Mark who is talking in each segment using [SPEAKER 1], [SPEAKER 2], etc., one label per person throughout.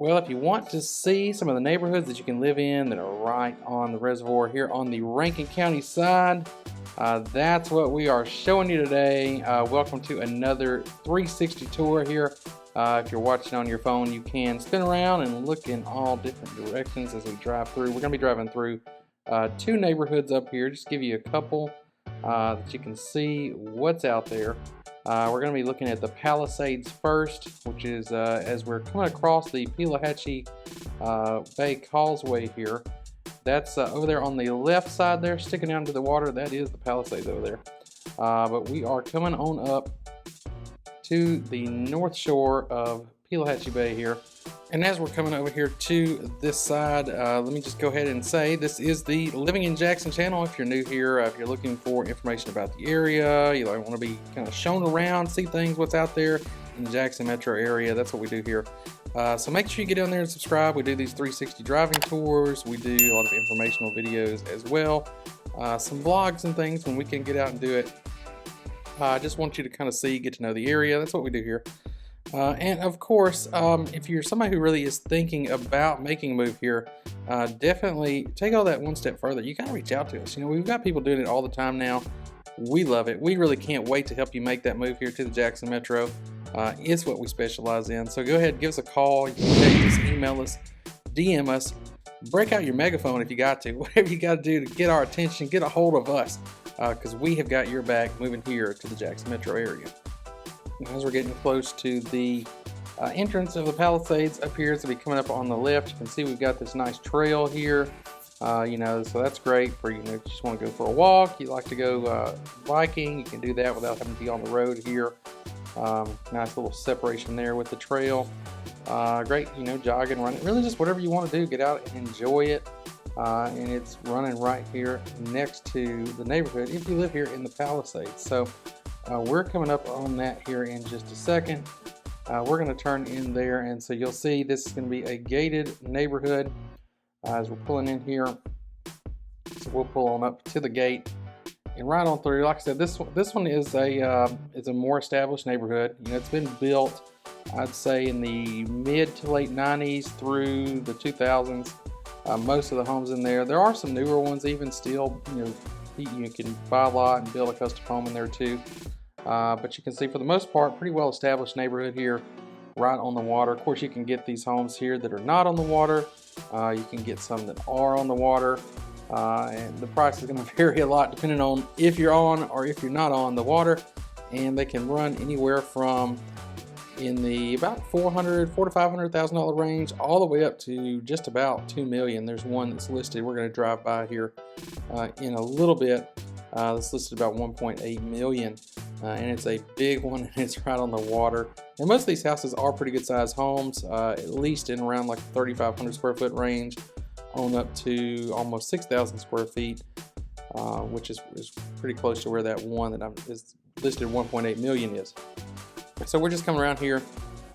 [SPEAKER 1] Well, if you want to see some of the neighborhoods that you can live in that are right on the reservoir here on the Rankin County side, that's what we are showing you today. Welcome to another 360 tour here. If you're watching on your phone, you can spin around and look in all different directions as we drive through. We're going to be driving through two neighborhoods up here, just to give you a couple that you can see what's out there. We're going to be looking at the Palisades first, which is as we're coming across the Palisades Bay Causeway here. That's over there on the left side there, sticking down to the water. That is the Palisades over there. But we are coming on up to the north shore of Palisades Bay here. And as we're coming over here to this side, let me just go ahead and say this is the Living in Jackson channel. If you're new here, if you're looking for information about the area, you want to be kind of shown around, see things, what's out there in the Jackson metro area, that's what we do here. So make sure you get down there and subscribe. We do these 360 driving tours. We do a lot of informational videos as well. Some vlogs and things when we can get out and do it. I just want you to kind of see, get to know the area. That's what we do here. And of course, if you're somebody who really is thinking about making a move here, definitely take all that one step further. You gotta reach out to us. We've got people doing it all the time now. We love it. We really can't wait to help you make that move here to the Jackson Metro. It's what we specialize in. So go ahead, give us a call. You can text us, email us, DM us, break out your megaphone if you got to. Whatever you got to do to get our attention, get a hold of us, because we have got your back moving here to the Jackson Metro area. As we're getting close to the entrance of the Palisades up here, so be coming up on the left. You can see we've got this nice trail here. So that's great for if you just want to go for a walk. You like to go biking, you can do that without having to be on the road here. Nice little separation there with the trail. Great, jogging, running, really just whatever you want to do. Get out and enjoy it. And it's running right here next to the neighborhood if you live here in the Palisades. So we're coming up on that here in just a second. We're going to turn in there, and so you'll see this is going to be a gated neighborhood as we're pulling in here. So we'll pull on up to the gate and right on through. Like I said, this one is a more established neighborhood. It's been built, I'd say, in the mid to late 90s through the 2000s. Most of the homes in there. There are some newer ones even still. You can buy a lot and build a custom home in there too. But you can see for the most part, pretty well established neighborhood here, right on the water. Of course, you can get these homes here that are not on the water. You can get some that are on the water. And the price is going to vary a lot depending on if you're on or if you're not on the water. And they can run anywhere from in the about $400,000 to $500,000 range, all the way up to just about $2 million. There's one that's listed. We're going to drive by here in a little bit. That's listed about $1.8 million, and it's a big one, and it's right on the water. And most of these houses are pretty good sized homes, at least in around like the 3,500 square foot range, on up to almost 6,000 square feet, which is pretty close to where that one that is listed 1.8 million is. So we're just coming around here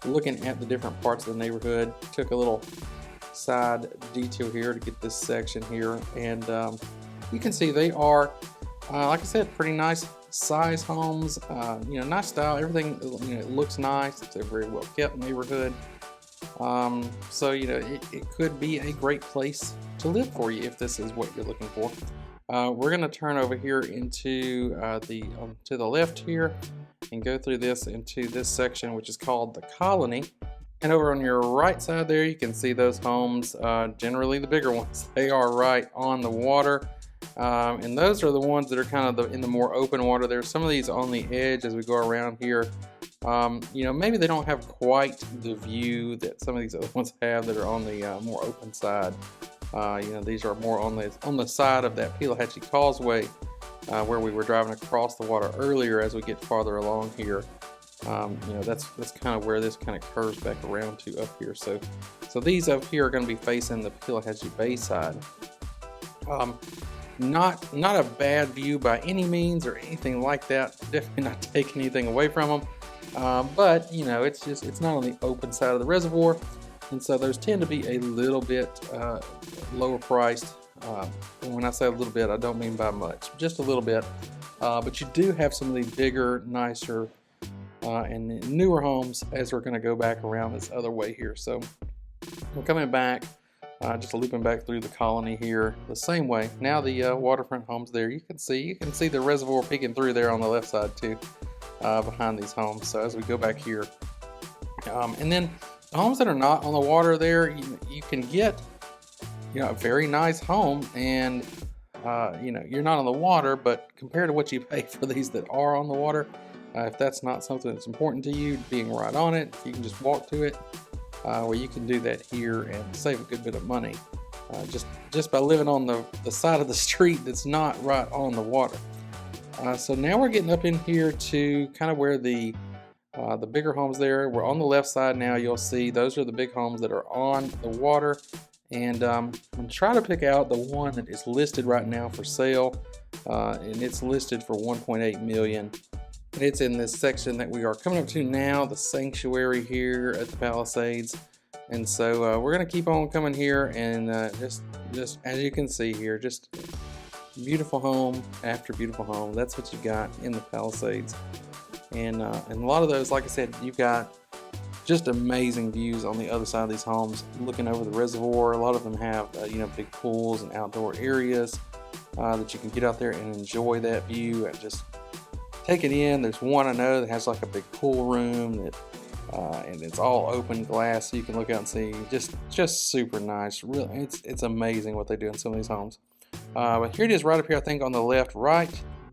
[SPEAKER 1] looking at the different parts of the neighborhood. Took a little side detour here to get this section here, and you can see they are, like I said, pretty nice size homes. Nice style. Everything it looks nice. It's a very well kept neighborhood. So it could be a great place to live for you if this is what you're looking for. We're going to turn over here into to the left here and go through this into this section, which is called the Colony. And over on your right side there, you can see those homes, generally the bigger ones. They are right on the water. And those are the ones that are kind of in the more open water. There's some of these on the edge as we go around here. Maybe they don't have quite the view that some of these other ones have that are on the more open side. These are more on the side of that Palisades Causeway, where we were driving across the water earlier. As we get farther along here, that's kind of where this kind of curves back around to up here. So these up here are going to be facing the Palisades Bay side. Not a bad view by any means or anything like that. Definitely not taking anything away from them. But it's not on the open side of the reservoir, and so those tend to be a little bit lower priced. And when I say a little bit, I don't mean by much, just a little bit. But you do have some of the bigger, nicer, and newer homes as we're going to go back around this other way here. So We're coming back, just looping back through the colony here the same way. Now the waterfront homes there, you can see the reservoir peeking through there on the left side too, behind these homes. So as we go back here, and then the homes that are not on the water there, you can get, a very nice home, and you're not on the water, but compared to what you pay for these that are on the water, if that's not something that's important to you, being right on it, you can just walk to it, where you can do that here and save a good bit of money, just by living on the side of the street that's not right on the water. So now we're getting up in here to kind of where the bigger homes there. We're on the left side now. You'll see those are the big homes that are on the water. And I'm trying to pick out the one that is listed right now for sale, and it's listed for $1.8 million. And it's in this section that we are coming up to now, the sanctuary here at the Palisades. And so we're going to keep on coming here, and just as you can see here, just beautiful home after beautiful home. That's what you got in the Palisades. And a lot of those, like I said, you've got just amazing views on the other side of these homes, looking over the reservoir. A lot of them have big pools and outdoor areas that you can get out there and enjoy that view and just take it in. There's one I know that has like a big pool room that and it's all open glass, so you can look out and see. Just super nice. Really, it's amazing what they do in some of these homes. But here it is right up here, I think on the left, right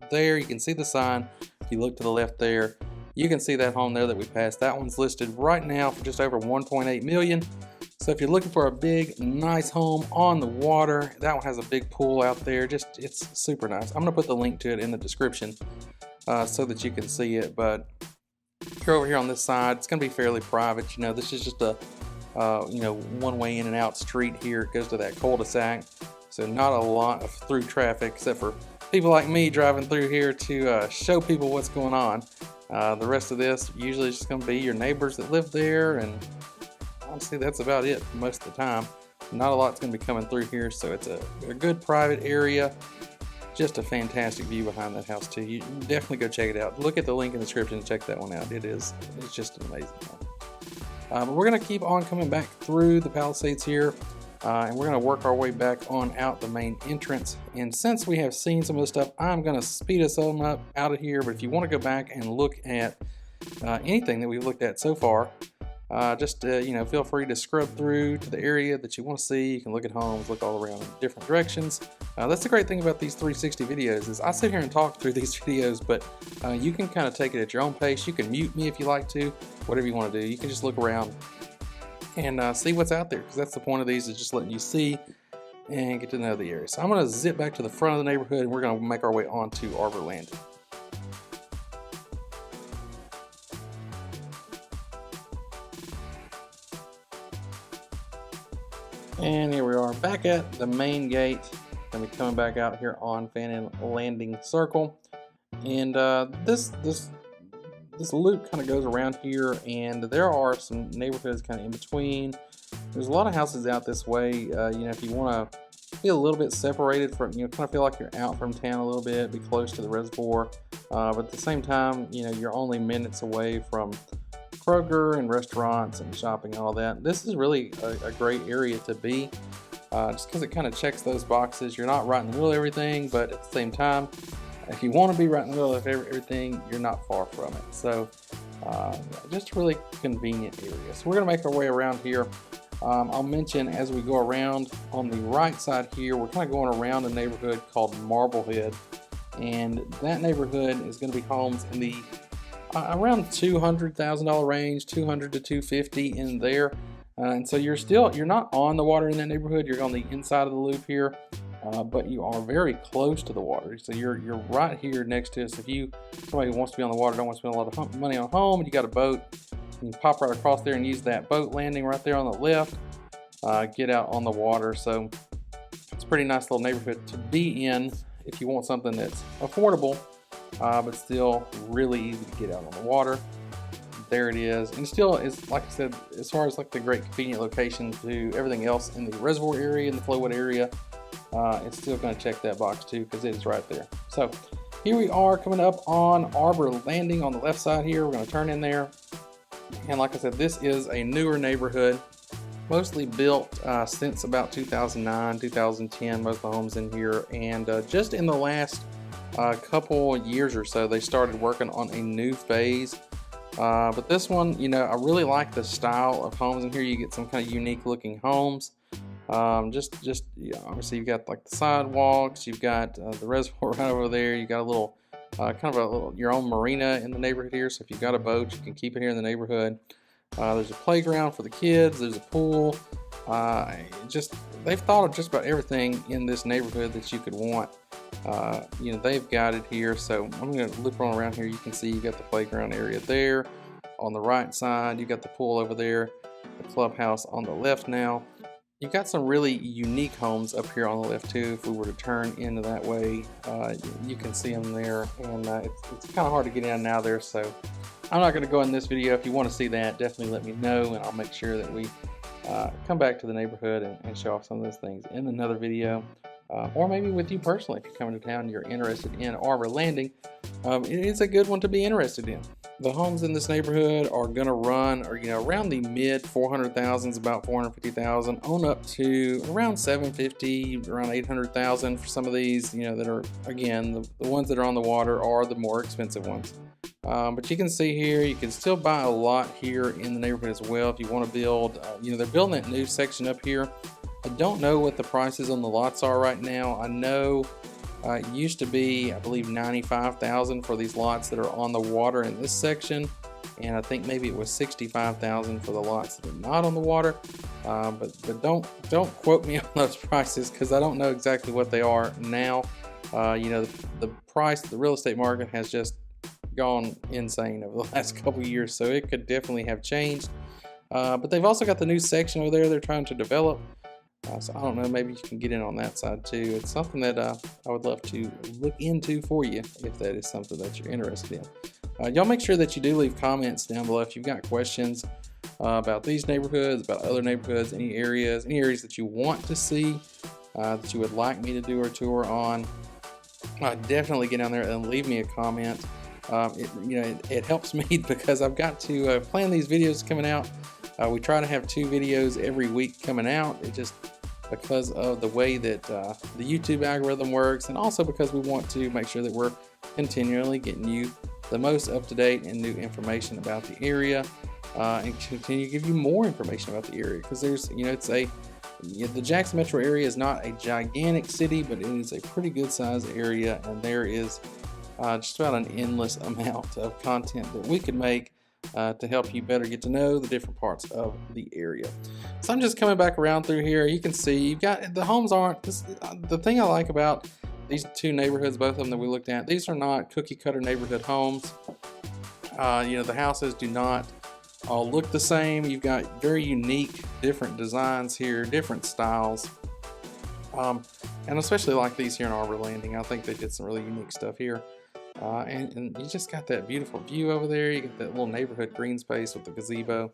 [SPEAKER 1] there. You can see the sign. If you look to the left there, you can see that home there that we passed. That one's listed right now for just over $1.8 million. So if you're looking for a big, nice home on the water, that one has a big pool out there. It's super nice. I'm gonna put the link to it in the description so that you can see it. But you're over here on this side, it's gonna be fairly private. This is just a one-way in and out street here. It goes to that cul-de-sac, so not a lot of through traffic except for people like me driving through here to show people what's going on. The rest of this usually is just going to be your neighbors that live there, and honestly that's about it most of the time. Not a lot's going to be coming through here, so it's a good private area. Just a fantastic view behind that house too. You definitely go check it out. Look at the link in the description and check that one out. It's just an amazing one. But we're going to keep on coming back through the Palisades here, and we're going to work our way back on out the main entrance. And since we have seen some of this stuff, I'm going to speed us on up out of here. But if you want to go back and look at anything that we've looked at so far, feel free to scrub through to the area that you want to see. You can look at homes, look all around in different directions. That's the great thing about these 360 videos is I sit here and talk through these videos, but you can kind of take it at your own pace. You can mute me if you like to, whatever you want to do. You can just look around and see what's out there, because that's the point of these, is just letting you see and get to know the area. So I'm going to zip back to the front of the neighborhood, and we're going to make our way onto Arbor Landing. And here we are back at the main gate. Gonna be coming back out here on Fannin Landing Circle, and this loop kind of goes around here, and there are some neighborhoods kind of in between. There's a lot of houses out this way. If you want to feel a little bit separated from, kind of feel like you're out from town a little bit, be close to the reservoir, but at the same time, you're only minutes away from Kroger and restaurants and shopping and all that. This is really a great area to be, just because it kind of checks those boxes. You're not right in the middle of everything, but at the same time, if you want to be right in the middle of everything, you're not far from it. So just a really convenient area. So we're going to make our way around here. I'll mention as we go around on the right side here, we're kind of going around a neighborhood called Marblehead, and that neighborhood is going to be homes in the around $200,000 range, 200 to 250 in there. And so you're not on the water in that neighborhood. You're on the inside of the loop here, but you are very close to the water. So you're right here next to us. If somebody wants to be on the water, don't want to spend a lot of money on a home, and you got a boat, you can pop right across there and use that boat landing right there on the left. Get out on the water. So it's a pretty nice little neighborhood to be in if you want something that's affordable, but still really easy to get out on the water. There it is, and still is, like I said, as far as like the great convenient location to everything else in the reservoir area and the flowwood area, it's still going to check that box too, because it is right there. So here we are coming up on Arbor Landing on the left side here. We're going to turn in there, and like I said, this is a newer neighborhood. mostly built since about 2009, 2010, most of the homes in here, and just in the last couple years or so, they started working on a new phase. But this one, you know, I really like the style of homes in here. You get some kind of unique looking homes. Yeah, obviously you've got like the sidewalks, you've got the reservoir right over there, you got a little kind of a little your own marina in the neighborhood here. So if you've got a boat, you can keep it here in the neighborhood. There's a playground for the kids, there's a pool. They've thought of just about everything in this neighborhood that you could want. You know, they've got it here. So I'm going to loop on around here. You can see you got the playground area there on the right side, you got the pool over there, the clubhouse on the left. Now you've got some really unique homes up here on the left too. If we were to turn into that way, you can see them there, and it's kind of hard to get in and out of there, so I'm not going to go in this video. If you want to see that, definitely let me know, and I'll make sure that we come back to the neighborhood and show off some of those things in another video, or maybe with you personally. If you're coming to town and you're interested in Arbor Landing, it's a good one to be interested in. The homes in this neighborhood are going to run, or around the mid 400,000s, about 450,000, on up to around 750, around 800,000 for some of these. That are, again, the ones that are on the water are the more expensive ones. But you can see here, you can still buy a lot here in the neighborhood as well if you want to build. They're building that new section up here. I don't know what the prices on the lots are right now. I know it used to be, I believe, 95,000 for these lots that are on the water in this section, and I think maybe it was 65,000 for the lots that are not on the water. But don't quote me on those prices, because I don't know exactly what they are now. The price, the real estate market has just gone insane over the last couple years, so it could definitely have changed. But they've also got the new section over there they're trying to develop. So I don't know, maybe you can get in on that side too. It's something that I would love to look into for you if that is something that you're interested in. Y'all make sure that you do leave comments down below if you've got questions about these neighborhoods, about other neighborhoods, any areas that you want to see, that you would like me to do a tour on. Definitely get down there and leave me a comment. It helps me because I've got to plan these videos coming out. We try to have 2 videos every week coming out. It just because of the way that the YouTube algorithm works, and also because we want to make sure that we're continually getting you the most up-to-date and new information about the area, and continue to give you more information about the area, because there's the Jackson metro area is not a gigantic city, but it is a pretty good sized area, and there is just about an endless amount of content that we could make to help you better get to know the different parts of the area. So I'm just coming back around through here. You can see you've got the homes aren't the thing I like about these 2 neighborhoods, both of them that we looked at. These are not cookie cutter neighborhood homes. The houses do not all look the same. You've got very unique, different designs here, different styles, and especially like these here in Arbor Landing. I think they did some really unique stuff here. And you just got that beautiful view over there. You got that little neighborhood green space with the gazebo.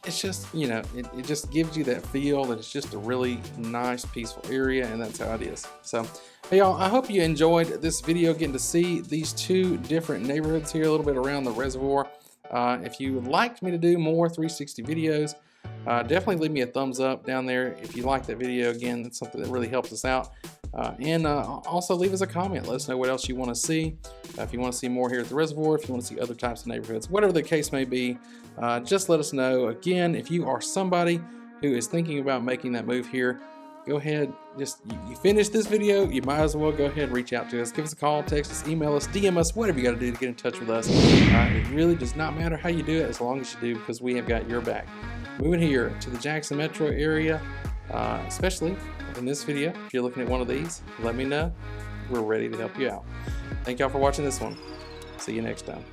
[SPEAKER 1] It's just, it just gives you that feel that it's just a really nice, peaceful area, and that's how it is. So, hey y'all, I hope you enjoyed this video, getting to see these 2 different neighborhoods here, a little bit around the reservoir. If you would like me to do more 360 videos, definitely leave me a thumbs up down there if you like that video. Again, that's something that really helps us out. And also leave us a comment. Let us know what else you want to see. If you want to see more here at the reservoir, if you want to see other types of neighborhoods, whatever the case may be, just let us know. Again, if you are somebody who is thinking about making that move here, go ahead, you finish this video, you might as well go ahead and reach out to us. Give us a call, text us, email us, DM us, whatever you got to do to get in touch with us. It really does not matter how you do it, as long as you do, because we have got your back. Moving here to the Jackson metro area, especially in this video, if you're looking at one of these, let me know. We're ready to help you out. Thank y'all for watching this one. See you next time.